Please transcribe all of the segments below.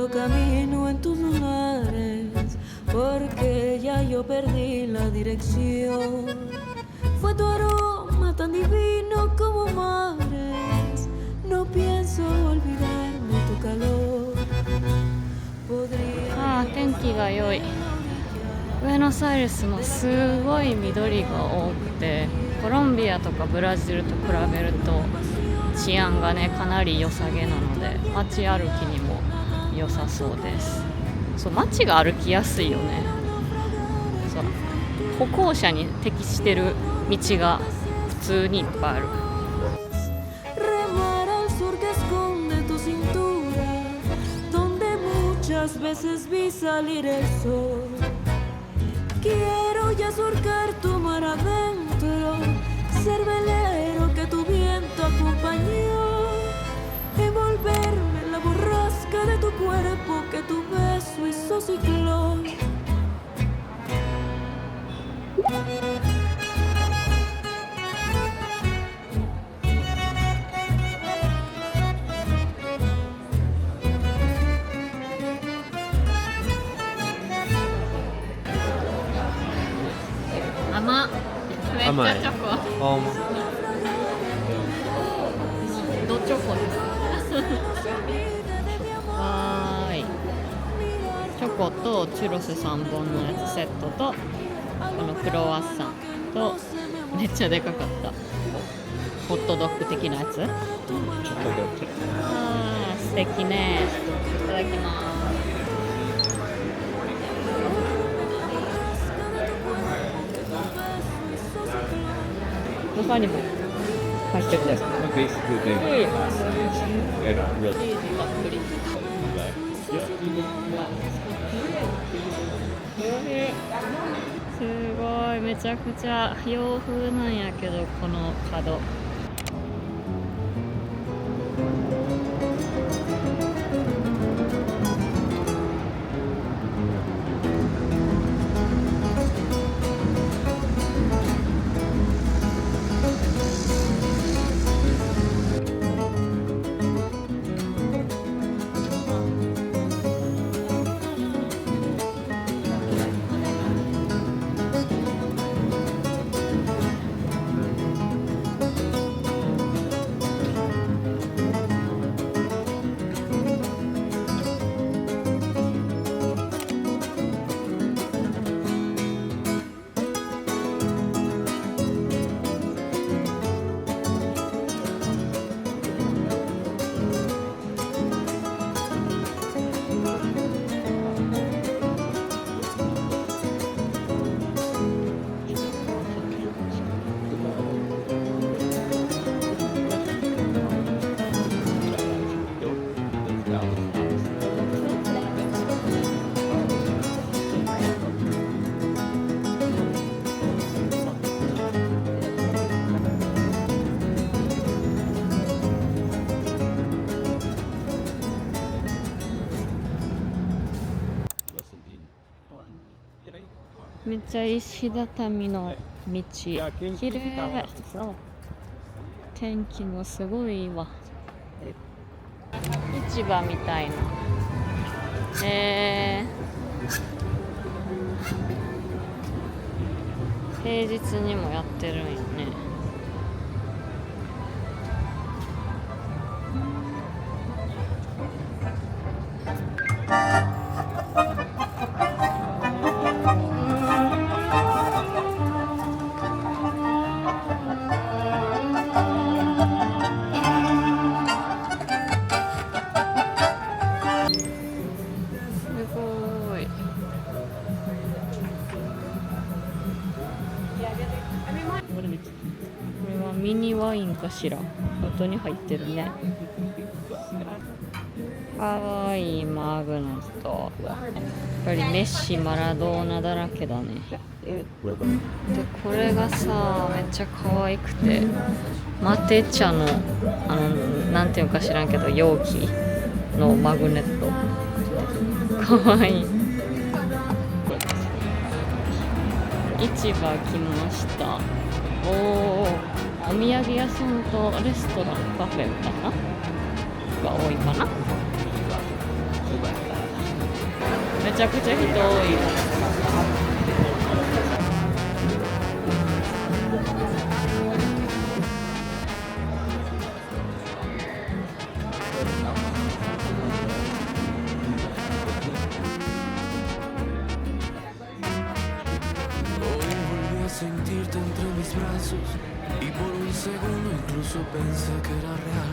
yo camino en tus lunares, porque ya yo perdí la dirección. Fue tu aroma tan divino como mares, no pienso olvidarme tu calor. 天気が良い。ブエノスアイレスもすごい緑が多くて、コロンビアとかブラジルと比べると治安がねかなり良さげなので、街歩きにも良さそうです。そう、街が歩きやすいよね。そう、歩行者に適してる道が普通にいっぱいある。Muchas veces vi salir el sol. Quiero ya surcar tu mar adentro, ser velero que tu viento acompañó, envolverme en la borrasca de tu cuerpo que tu beso hizo ciclón. Ama, めっちゃチョコ。ドチョコです。わーい。チョコとチュロス3本のやつセットと、このクロワッサンと、めっちゃでかかった。ホットドッグ的なやつ。あー、素敵ね。いただきます。中にも入ってるね。すごい、めちゃくちゃ洋風なんやけど、この角。めっちゃ石畳の道、きれい。天気もすごいいいわ。市場みたいな。平日にもやってるんよね。これはミニワインかしら。本当に入ってるね。かわいいマグナスと、やっぱりメッシ、マラドーナだらけだね。で、これがさ、めっちゃ可愛くて、マテ茶のなんていうか知らんけど容器のマグネット。可愛い。市場来ました。お土産屋さんとレストラン、カフェかなが多いかな。めちゃくちゃ人多い。Sentirte entre mis brazos y por un segundo incluso pensé que era real.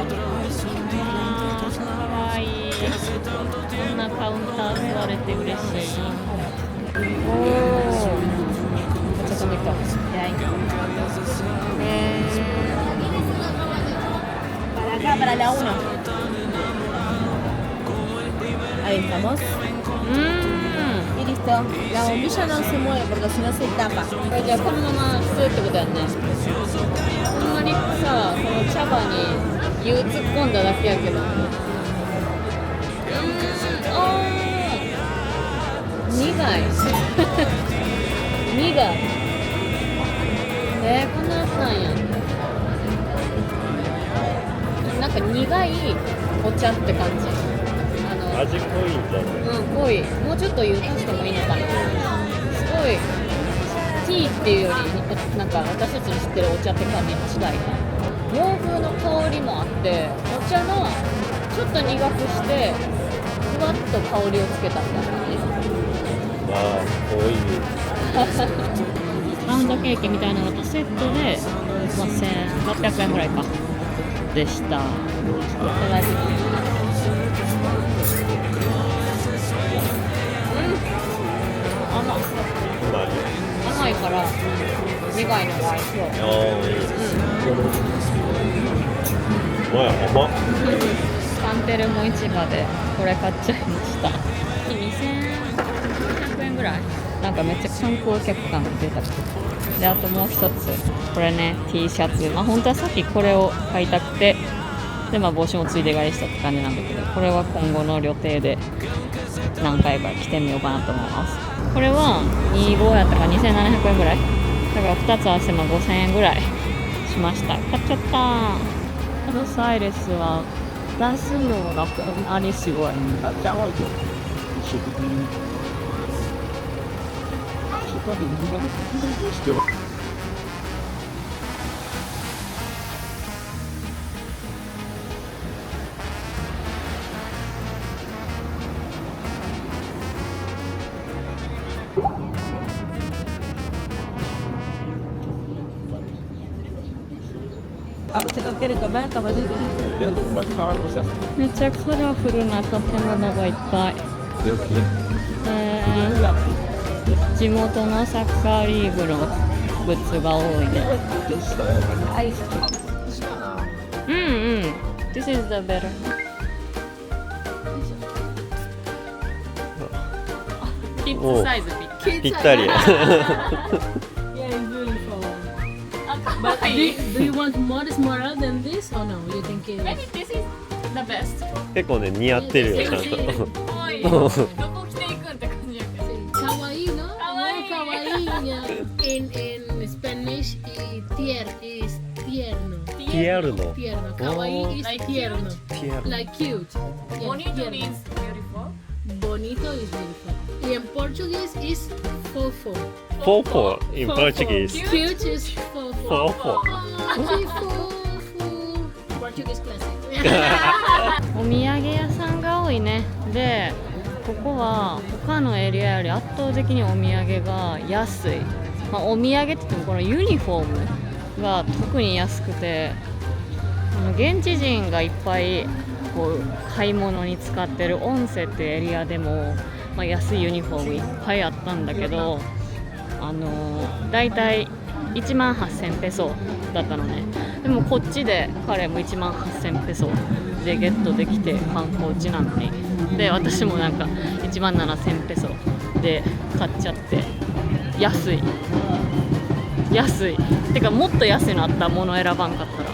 Otra vez hundirme entre tus かわいい。 labios que hace tanto こん tiempo なカウンター座れて嬉しい。おお。ちょっと待って。はい。Para acá, para la 1. Ahí estamos. Y listo. La bombilla no se mueve porque si no se tapa. じゃあこのまま吸うってことやんね。ほんまにさ、この茶葉に湯突っ込んだだけやけど。あー、苦い。苦い。こんなやつなんや。なんか苦いお茶って感じ。味濃いんじゃない？濃い。もうちょっと湯足してもいいのかな。すごいティーっていうよりなんか私たちの知ってるお茶って感じに近い。洋風の香りもあってお茶のちょっと苦くしてふわっと香りをつけたみたいな感じ。ああ、濃い。パウンドケーキみたいなのとセットで、1600円ぐらいかでした。いただきます。甘いから苦いのが合いそう。ああ、いい。甘っ。カンテルも市場でこれ買っちゃいました。2100円ぐらい。なんかめっちゃ観光客感が出た。で、あともう一つこれね T シャツ。本当はさっきこれを買いたくてで帽子もついで買いしたって感じなんだけど、これは今後の予定で何回か着てみようかなと思います。これは25やったから2700円ぐらいだから2つ合わせて5000円ぐらいしました。買っちゃった。あとサイレスは出すのがありすごい。めっちゃカラフルな建物がいっぱい。地元のサッカーリーグのグッズが多いね。This is the better. キッズサイズぴったり。ぴったりや。But do you want more smaller than this or no? You think it Maybe is? this is the best. 結構ね似合ってるよちゃんと。可愛い。どこ着ていくんって感じやけど。 Kawaii, no? Kawaii. No, kawaii. In Spanish, tier is tierno. Tierno. Tierno. Kawaii is Like tierno. Tierno. Like cute. Yeah, Bonito tierno. means beautiful. Bonito is beautiful. Y en Portuguese is fofo. Fofo in Fofo. Portuguese. Cute is fofo. Fofo. Oh, que fofo. Portuguese classic. お土産屋さんが多いね。で、ここは他のエリアより圧倒的にお土産が安い。お土産って言ってもこのユニフォームが特に安くて、現地人がいっぱいこう買い物に使ってるオンセってエリアでも、安いユニフォームいっぱいあったんだけど、だいたい18,000ペソだったのね。でもこっちで彼も18,000ペソでゲットできて観光地なのに、で私もなんか17,000ペソで買っちゃって安いてかもっと安いのあったもの選ばんかったら。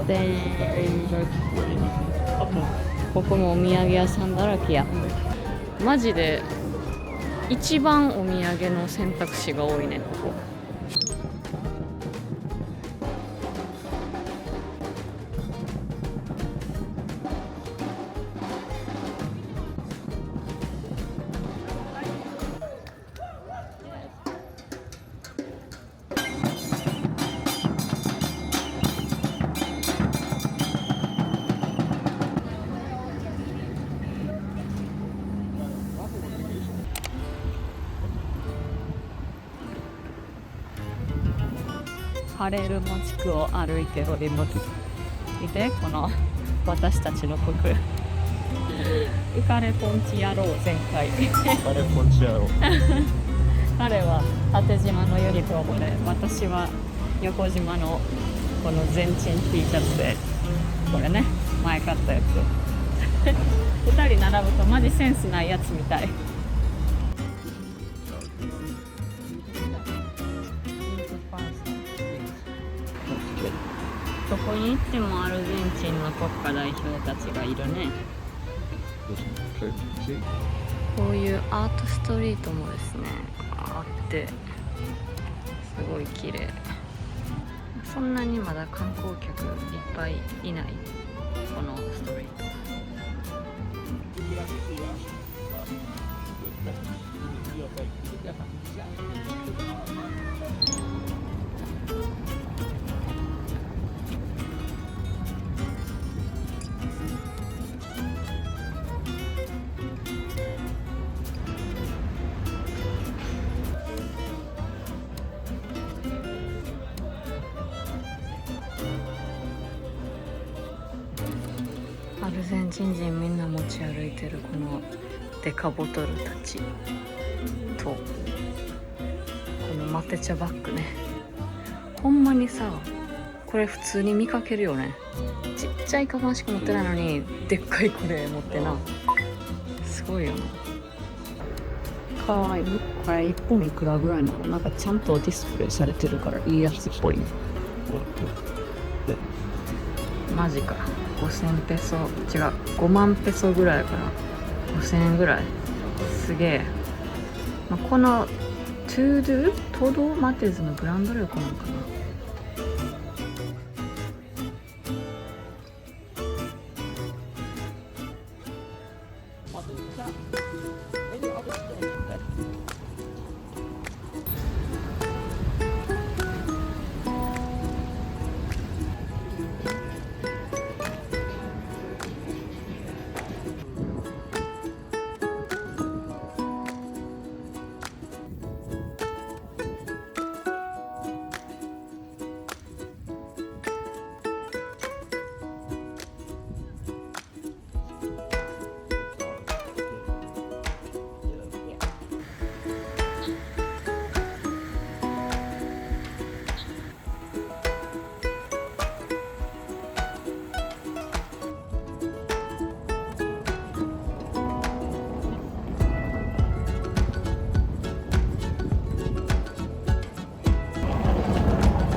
でここもお土産屋さんだらけや。マジで一番お土産の選択肢が多いねここ。パレルモ地区を歩いております。見て、この私たちの服。ウカレポンチ野郎全開。あれポンチ野郎。彼は縦縞のユニフォームで、私は横縞のこの全鎮 T シャツで、これね、前買ったやつ。2人並ぶとマジセンスないやつみたい。どこに行ってもアルゼンチンの国家代表たちがいるね。こういうアートストリートもですねあって、すごい綺麗。そんなにまだ観光客いっぱいいないこのストリート。アルゼンチン人みんな持ち歩いてるこのデカボトルたちと、このマテ茶バッグね。ほんまにさ、これ普通に見かけるよね。ちっちゃいカバンしか持ってないのにでっかいこれ持ってな。すごいよな。かわいい。これ1本いくらぐらいなの？なんかちゃんとディスプレイされてるからいいやつっぽい。マジか。5000ペソ、違う、5万ペソぐらいから5000円ぐらい。すげえ。まあ、このトドマテズのブランド力なのかな。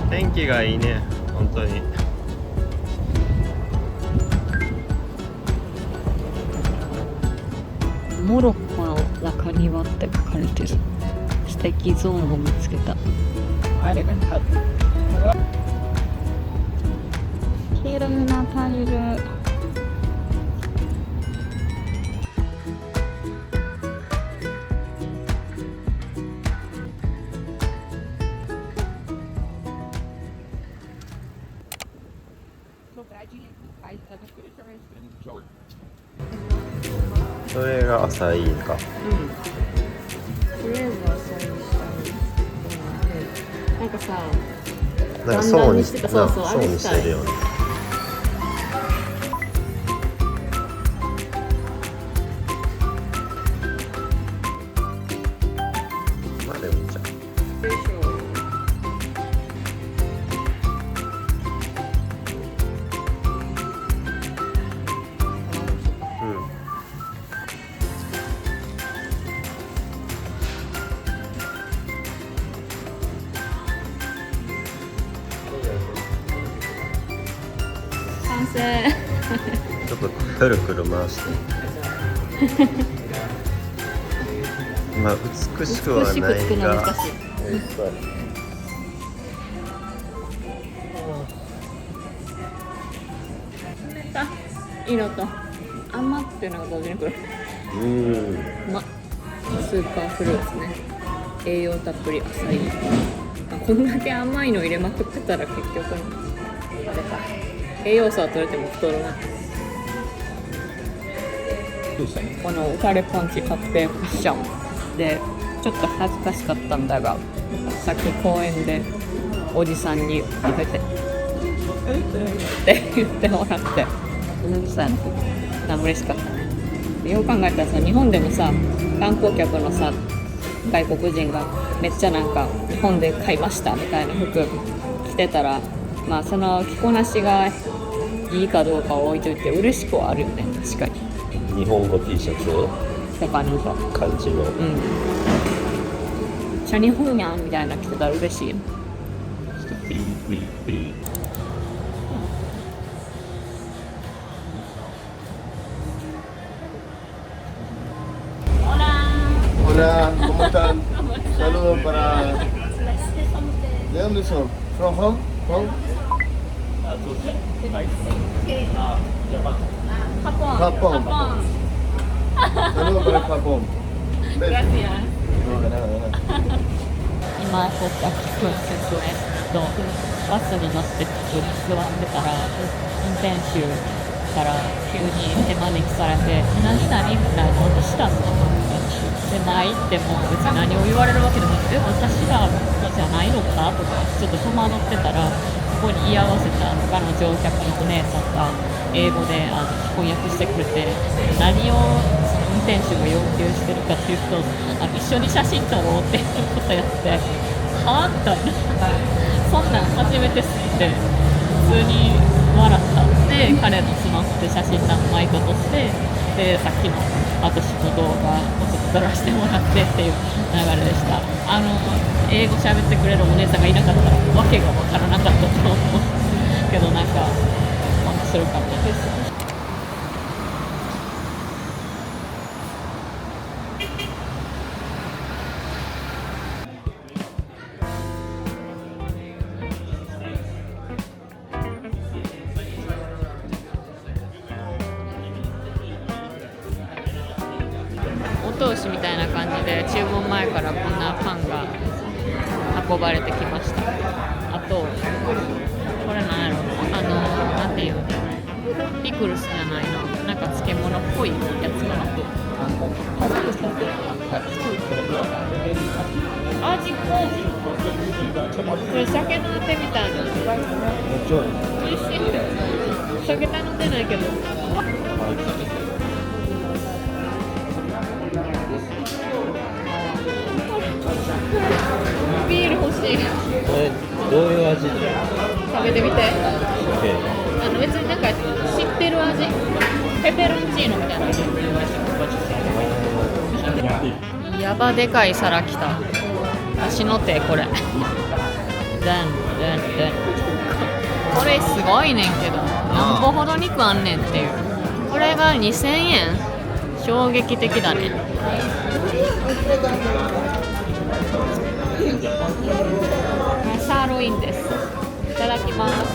天気がいいね、本当に。モロッコの中庭って書かれてる素敵ゾーンを見つけた。綺麗なタイル。それが朝いいか。とりあえずはそうしたい。なんかさ、なんか層にしてた、そうそう、層にしてるよね。まあでもいいじゃん。完成。ちょっとくるくる回して。まあ美しくはないが、美しく作るの難しい。いいのと甘っていうのが同時にくる。スーパーフルーツね。栄養たっぷりアサイー。こんだけ甘いの入れまくってたら結局あれか。栄養素は取れても太るな。このウカレパンチ確定クッションでちちょっと恥ずかしかったんだが、さっき公園でおじさんにこうやってって言ってもらってさ、嬉しかった。よう考えたらさ、日本でもさ、観光客のさ、外国人がめっちゃなんか日本で買いましたみたいな服着てたら、まあその着こなしがいいかどうかを置いといて嬉しくはあるよね。確かに日本語 T シャツとかなんか感じの、じゃ日本やんみたいな着てたら嬉しい。Hola, ¿cómo están? Saludos para... ¿De dónde son? ¿From home? ¿Home? Japón. Saludos para el Japón. Besos. No, de nada, de nada. 今撮った気分説バスに乗って座ってたら運転手から急に手招きされて「何々?」みたいなことしたの。で前行っても別に何を言われるわけでもなくて「私らじゃないのか?」とかちょっと戸惑ってたら、ここに居合わせた他の乗客のお姉さんが英語で翻訳してくれて、何を運転手が要求してるかっていうと、一緒に写真撮ろうっていうことやって、はぁみたいな、そんなん初めてすぎて普通に笑ったんで、彼のスマホで写真なんか巻いことして、でさっきの私の動画をちょっと撮らせてもらってっていう流れでした。英語喋ってくれるお姉さんがいなかったらわけがわからなかったと思うけど、なんか面白かったです。お通しみたいな感じで注文前からこんなパンが運ばれてきました。あとこれなんやろ、なんていうの、ピクルスじゃないの、なんか漬物っぽいやつかな。味濃い。これ酒のあてみたいな。美味しい。酒頼んでないけど。ビール欲しい。どういう味？食べてみて。別になんか知ってる味。ペペロンチーノみたいな味。やばでかい皿来た。足の手これ。これすごいねんけど、何歩ほど肉あんねんっていう。これが2000円。衝撃的だね。サーロインです。いただきます。ス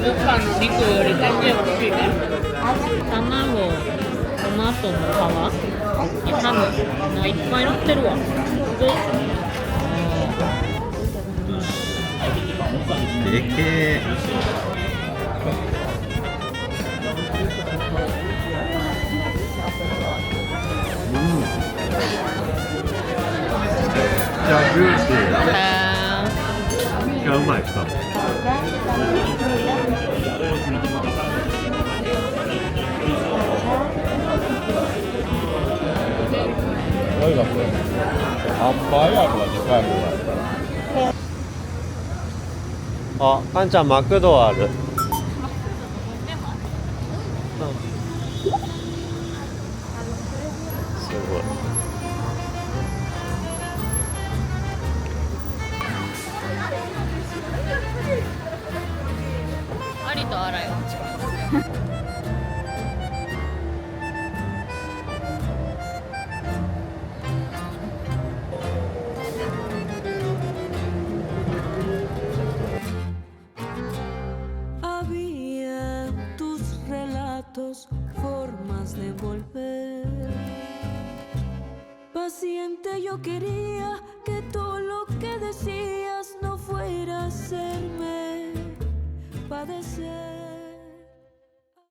ーパーの肉より全然大きいね。卵、トマトの皮、ハム、いっぱい乗ってるわ。でけえ。じゃあジューシー。がうまいか。あ、かんちゃんマクドある。すごい。ありとあらゆる力。Formas de volver. Paciente yo quería que todo lo que decías no fuera a hacerme padecer.